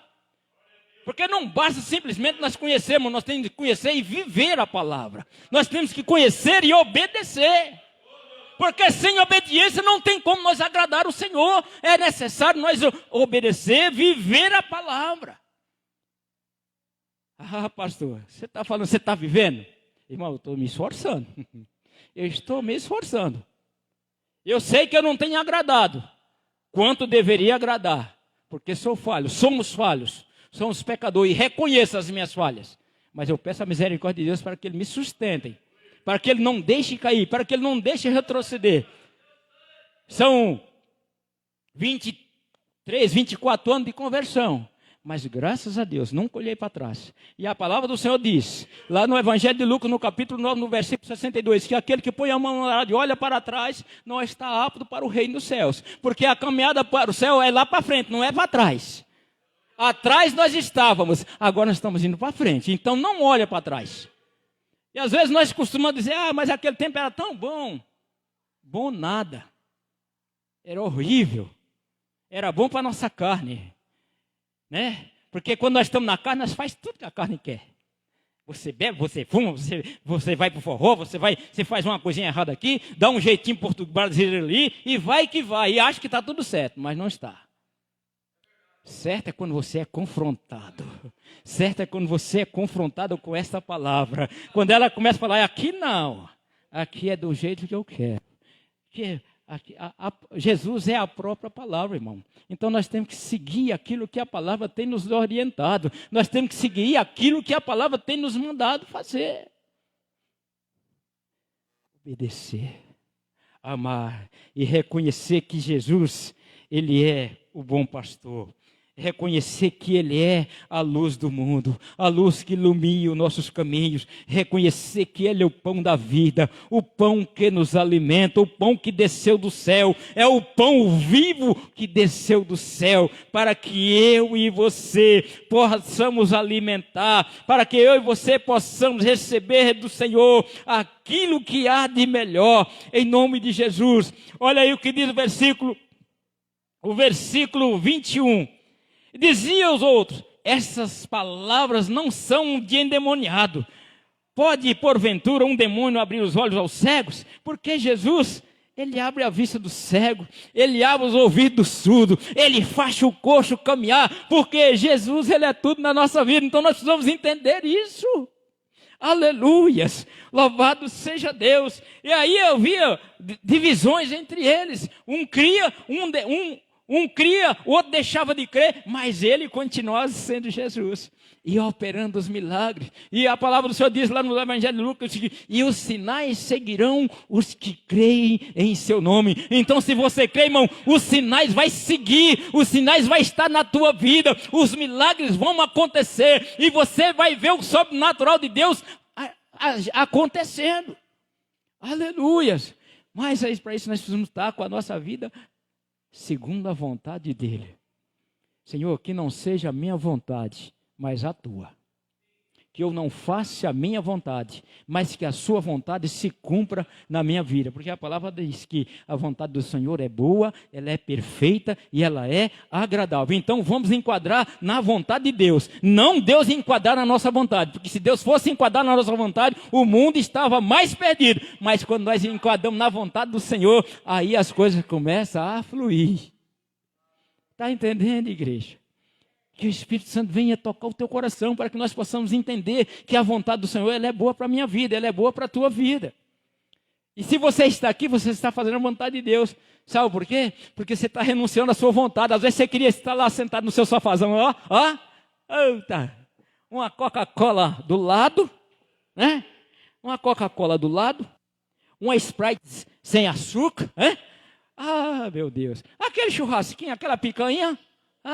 Porque não basta simplesmente nós conhecermos, nós temos que conhecer e viver a palavra. Nós temos que conhecer e obedecer. Porque sem obediência não tem como nós agradar o Senhor. É necessário nós obedecer, viver a palavra. Ah, pastor, você está falando, você está vivendo? Irmão, eu estou me esforçando. Eu estou me esforçando. Eu sei que eu não tenho agradado quanto deveria agradar, porque sou falho, somos falhos, somos pecadores e reconheço as minhas falhas. Mas eu peço a misericórdia de Deus para que Ele me sustente, para que Ele não deixe cair, para que Ele não deixe retroceder. São 23, 24 anos de conversão. Mas graças a Deus, nunca olhei para trás. E a palavra do Senhor diz, lá no Evangelho de Lucas, no capítulo 9, no versículo 62, que aquele que põe a mão na e olha para trás, não está apto para o reino dos céus. Porque a caminhada para o céu é lá para frente, não é para trás. Atrás nós estávamos, agora nós estamos indo para frente. Então não olha para trás. E às vezes nós costumamos dizer, mas aquele tempo era tão bom. Bom nada. Era horrível. Era bom para a nossa carne. Né? Porque quando nós estamos na carne, nós faz tudo que a carne quer. Você bebe, você fuma, você vai para o forró, você faz uma coisinha errada aqui, dá um jeitinho brasileiro ali, e vai que vai, e acha que está tudo certo, mas não está. Certo é quando você é confrontado. Certo é quando você é confrontado com esta palavra. Quando ela começa a falar, aqui não, aqui é do jeito que eu quero. Jesus é a própria palavra, irmão. Então nós temos que seguir aquilo que a palavra tem nos orientado. Nós temos que seguir aquilo que a palavra tem nos mandado fazer. Obedecer, amar e reconhecer que Jesus, Ele é o bom pastor. Reconhecer que Ele é a luz do mundo, a luz que ilumina os nossos caminhos. Reconhecer que Ele é o pão da vida, o pão que nos alimenta, o pão que desceu do céu. É o pão vivo que desceu do céu, para que eu e você possamos alimentar, para que eu e você possamos receber do Senhor aquilo que há de melhor, em nome de Jesus. Olha aí o que diz o versículo 21. Dizia aos outros, essas palavras não são de endemoniado. Pode, porventura, um demônio abrir os olhos aos cegos? Porque Jesus, Ele abre a vista do cego, Ele abre os ouvidos do surdo, Ele faz o coxo caminhar, porque Jesus, Ele é tudo na nossa vida. Então nós precisamos entender isso. Aleluias, louvado seja Deus. E aí eu via divisões entre eles. Um cria, o outro deixava de crer, mas ele continuava sendo Jesus e operando os milagres. E a palavra do Senhor diz lá no Evangelho de Lucas, e os sinais seguirão os que creem em seu nome. Então se você crê, irmão, os sinais vai seguir, os sinais vai estar na tua vida, os milagres vão acontecer, e você vai ver o sobrenatural de Deus acontecendo. Aleluias. Mas para isso nós precisamos estar com a nossa vida segundo a vontade dEle. Senhor, que não seja a minha vontade, mas a tua. que eu não faça a minha vontade, mas que a sua vontade se cumpra na minha vida. Porque a palavra diz que a vontade do Senhor é boa, ela é perfeita e ela é agradável. Então vamos enquadrar na vontade de Deus, não Deus enquadrar na nossa vontade. Porque se Deus fosse enquadrar na nossa vontade, o mundo estava mais perdido. Mas quando nós enquadramos na vontade do Senhor, aí as coisas começam a fluir. Está entendendo, igreja? Que o Espírito Santo venha tocar o teu coração para que nós possamos entender que a vontade do Senhor ela é boa para a minha vida, ela é boa para a tua vida. E se você está aqui, você está fazendo a vontade de Deus. Sabe por quê? Porque você está renunciando à sua vontade. Às vezes você queria estar lá sentado no seu sofazão, eita, uma Coca-Cola do lado, né? Uma Coca-Cola do lado, uma Sprite sem açúcar, né? Ah, meu Deus. Aquele churrasquinho, aquela picanha,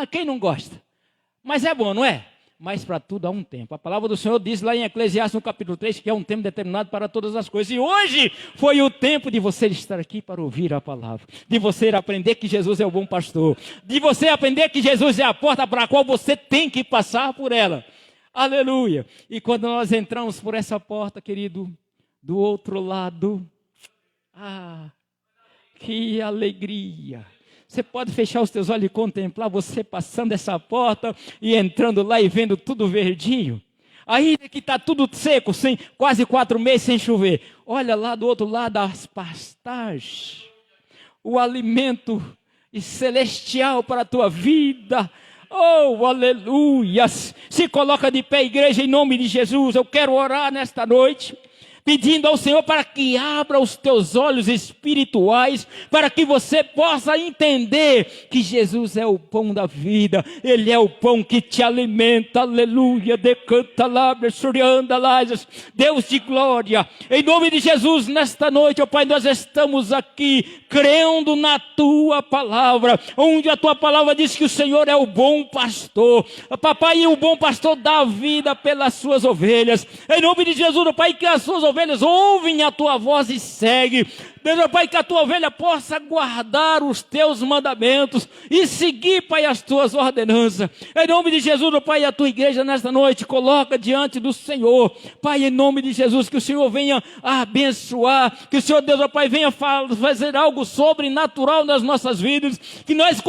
quem não gosta? Mas é bom, não é? Mas para tudo há um tempo. A palavra do Senhor diz lá em Eclesiastes, no capítulo 3, que é um tempo determinado para todas as coisas. E hoje foi o tempo de você estar aqui para ouvir a palavra. De você aprender que Jesus é o bom pastor. De você aprender que Jesus é a porta para a qual você tem que passar por ela. Aleluia. E quando nós entramos por essa porta, querido, do outro lado, que alegria. Você pode fechar os teus olhos e contemplar você passando essa porta e entrando lá e vendo tudo verdinho. Ainda que está tudo seco, sem, quase 4 meses sem chover. Olha lá do outro lado as pastagens. O alimento celestial para a tua vida. Oh, aleluias. Se coloca de pé, igreja, em nome de Jesus. Eu quero orar nesta noite, pedindo ao Senhor para que abra os teus olhos espirituais, para que você possa entender que Jesus é o pão da vida, Ele é o pão que te alimenta, aleluia, decanta lábios, surianda lajas, Deus de glória, em nome de Jesus, nesta noite, ó Pai, nós estamos aqui, crendo na Tua palavra, onde a Tua palavra diz que o Senhor é o bom pastor, papai, e o bom pastor dá vida pelas suas ovelhas, em nome de Jesus, ó Pai, que as suas ovelhas ouvem a tua voz e seguem. Deus, ó Pai, que a tua ovelha possa guardar os teus mandamentos e seguir, Pai, as tuas ordenanças. Em nome de Jesus, ó Pai, a tua igreja nesta noite coloca diante do Senhor. Pai, em nome de Jesus, que o Senhor venha abençoar, que o Senhor, Deus, ó Pai, venha fazer algo sobrenatural nas nossas vidas, que nós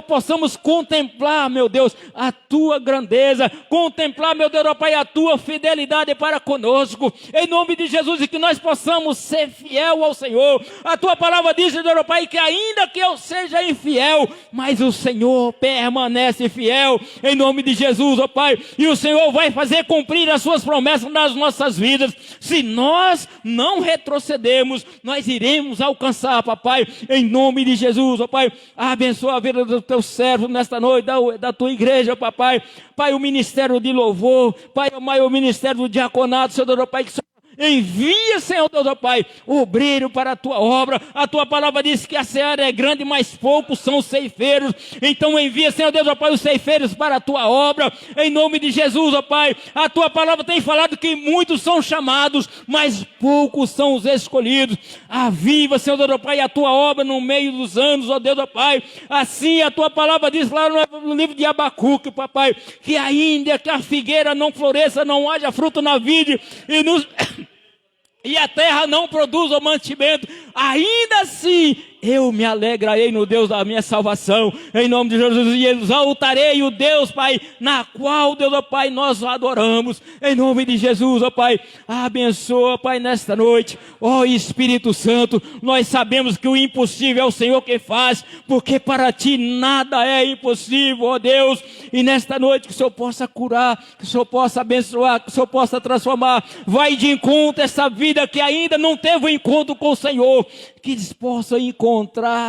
possamos contemplar, meu Deus, a tua grandeza, contemplar, meu Deus, ó Pai, a tua fidelidade para conosco, em nome de Jesus, e que nós possamos ser fiel ao Senhor. A tua palavra diz, Senhor, Pai, que ainda que eu seja infiel, mas o Senhor permanece fiel, em nome de Jesus, ó Pai, e o Senhor vai fazer cumprir as suas promessas nas nossas vidas. Se nós não retrocedermos, nós iremos alcançar, papai, em nome de Jesus, ó Pai. Abençoa a vida do teu servo nesta noite, da tua igreja, papai. Pai, o ministério de louvor, Pai, o ministério do diaconato, Senhor, ó Pai, que envia, Senhor Deus, ó Pai, obreiro para a tua obra. A tua palavra diz que a seara é grande, mas poucos são os ceifeiros. Então envia, Senhor Deus, ó Pai, os ceifeiros para a tua obra, em nome de Jesus, ó Pai. A tua palavra tem falado que muitos são chamados, mas poucos são os escolhidos. Aviva, Senhor Deus, ó Pai, a tua obra no meio dos anos, ó Deus, ó Pai. Assim a tua palavra diz lá no livro de Abacuque, papai, que ainda que a figueira não floresça, não haja fruto na vide e a terra não produz o mantimento, ainda assim eu me alegrarei no Deus da minha salvação, em nome de Jesus, e exaltarei o Deus, Pai, na qual, Deus, ó Pai, nós adoramos, em nome de Jesus, ó Pai. Abençoa, Pai, nesta noite, ó Espírito Santo. Nós sabemos que o impossível é o Senhor que faz, porque para Ti nada é impossível, ó Deus, e nesta noite que o Senhor possa curar, que o Senhor possa abençoar, que o Senhor possa transformar. Vai de encontro essa vida que ainda não teve um encontro com o Senhor, que eles possam encontrar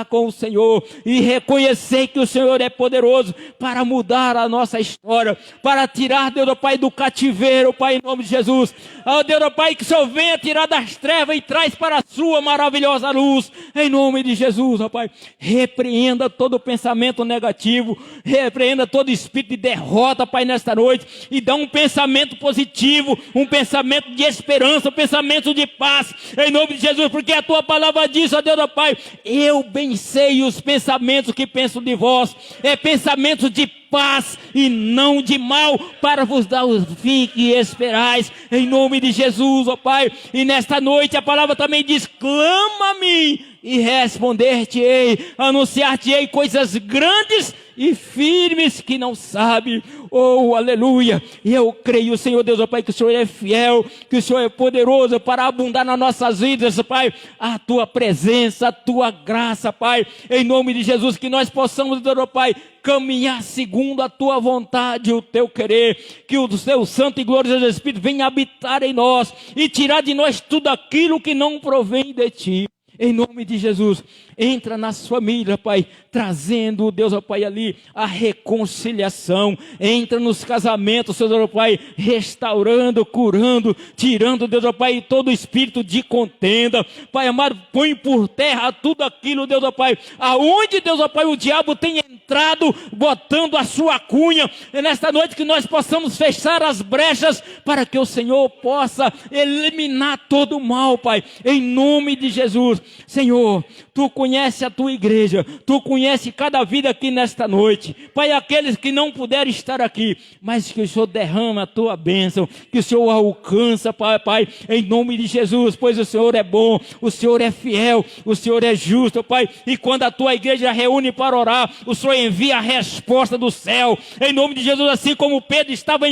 com o Senhor e reconhecer que o Senhor é poderoso para mudar a nossa história, para tirar, Deus, ó Pai, do cativeiro, Pai, em nome de Jesus. Ó Deus, ó Pai, que o Senhor venha tirar das trevas e traz para a sua maravilhosa luz, em nome de Jesus, ó Pai. Repreenda todo pensamento negativo, repreenda todo espírito de derrota, Pai, nesta noite, e dá um pensamento positivo, um pensamento de esperança, um pensamento de paz, em nome de Jesus, porque a tua palavra diz, ó Deus, ó Pai, eu bem sei os pensamentos que penso de vós, é pensamento de paz e não de mal, para vos dar o fim que esperais, em nome de Jesus, ó Pai. E nesta noite a palavra também diz: clama a mim e responder-te-ei, anunciar-te-ei coisas grandes e firmes que não sabe. Oh, aleluia. E eu creio, Senhor Deus, ó Pai, que o Senhor é fiel, que o Senhor é poderoso para abundar nas nossas vidas, Pai, a Tua presença, a Tua graça, Pai, em nome de Jesus, que nós possamos, Deus, ó Pai, caminhar segundo a Tua vontade e o Teu querer, que o Teu Santo e glorioso Espírito venha habitar em nós e tirar de nós tudo aquilo que não provém de Ti. Em nome de Jesus, entra nas famílias, Pai, trazendo, Deus, ó Pai, ali a reconciliação. Entra nos casamentos, Senhor, ó Pai, restaurando, curando, tirando, Deus, ó Pai, todo espírito de contenda. Pai amado, põe por terra tudo aquilo, Deus, ó Pai, aonde, Deus, ó Pai, o diabo tem entrado, botando a sua cunha. É nesta noite que nós possamos fechar as brechas, para que o Senhor possa eliminar todo o mal, Pai, em nome de Jesus. Senhor, Tu conhece a Tua igreja, Tu conhece cada vida aqui nesta noite, Pai, aqueles que não puderam estar aqui, mas que o Senhor derrama a Tua bênção, que o Senhor alcança, Pai, em nome de Jesus, pois o Senhor é bom, o Senhor é fiel, o Senhor é justo, Pai, e quando a Tua igreja reúne para orar, o Senhor envia a resposta do céu, em nome de Jesus. Assim como Pedro estava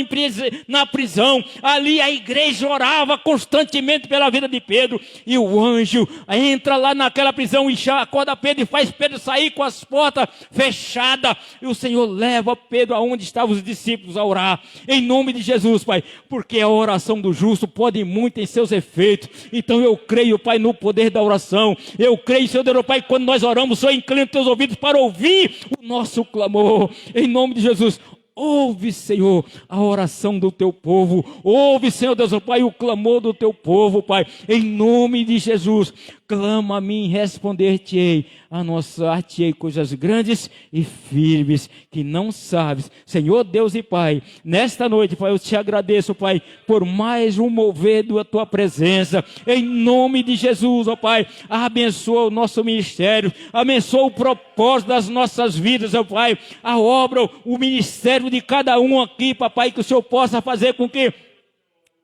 na prisão, ali a igreja orava constantemente pela vida de Pedro, e o anjo entra lá naquela prisão e acorda Pedro e faz Pedro sair com as portas fechadas, e o Senhor leva Pedro aonde estavam os discípulos a orar, em nome de Jesus, Pai, porque a oração do justo pode muito em seus efeitos. Então eu creio, Pai, no poder da oração. Eu creio, Senhor Deus, Pai, quando nós oramos, o Senhor inclina os teus ouvidos para ouvir o nosso clamor, em nome de Jesus. Ouve, Senhor, a oração do Teu povo. Ouve, Senhor Deus, Pai, o clamor do Teu povo, Pai, em nome de Jesus. Clama a mim, responder-te-ei, anunciar-te-ei coisas grandes e firmes que não sabes. Senhor Deus e Pai, nesta noite, Pai, eu te agradeço, Pai, por mais um mover da Tua presença, em nome de Jesus, ó Pai. Abençoa o nosso ministério, abençoa o propósito das nossas vidas, ó Pai, a obra, o ministério de cada um aqui, Papai, que o Senhor possa fazer com que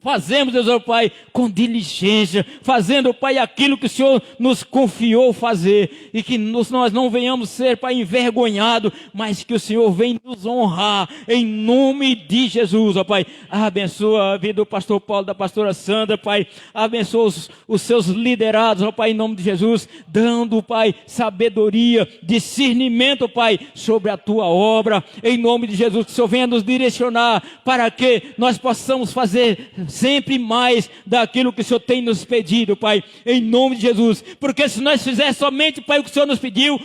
fazemos, Deus, ó Pai, com diligência, fazendo, Pai, aquilo que o Senhor nos confiou fazer, e que nós não venhamos ser, Pai, envergonhados, mas que o Senhor venha nos honrar, em nome de Jesus, ó Pai. Abençoa a vida do pastor Paulo, da pastora Sandra, Pai, abençoa os seus liderados, ó Pai, em nome de Jesus, dando, Pai, sabedoria, discernimento, Pai, sobre a Tua obra, em nome de Jesus, que o Senhor venha nos direcionar, para que nós possamos fazer sempre mais daquilo que o Senhor tem nos pedido, Pai, em nome de Jesus. Porque se nós fizermos somente, Pai, o que o Senhor nos pediu,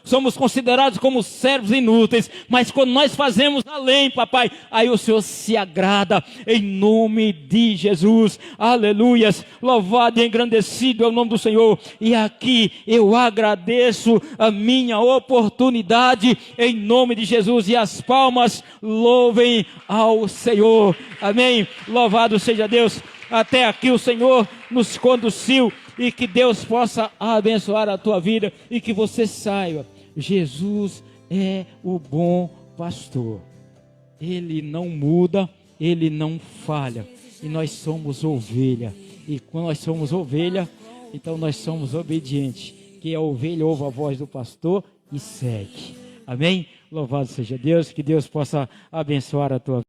somos considerados como servos inúteis. Mas quando nós fazemos além, Papai, aí o Senhor se agrada, em nome de Jesus. Aleluias, louvado e engrandecido é o nome do Senhor. E aqui eu agradeço a minha oportunidade, em nome de Jesus, e as palmas louvem ao Senhor. Amém. Louvado seja Deus. Até aqui o Senhor nos conduziu, e que Deus possa abençoar a tua vida, e que você saiba, Jesus é o bom pastor. Ele não muda, Ele não falha, e nós somos ovelha, e quando nós somos ovelha, então nós somos obedientes, que a ovelha ouve a voz do pastor e segue. Amém. Louvado seja Deus, que Deus possa abençoar a tua vida.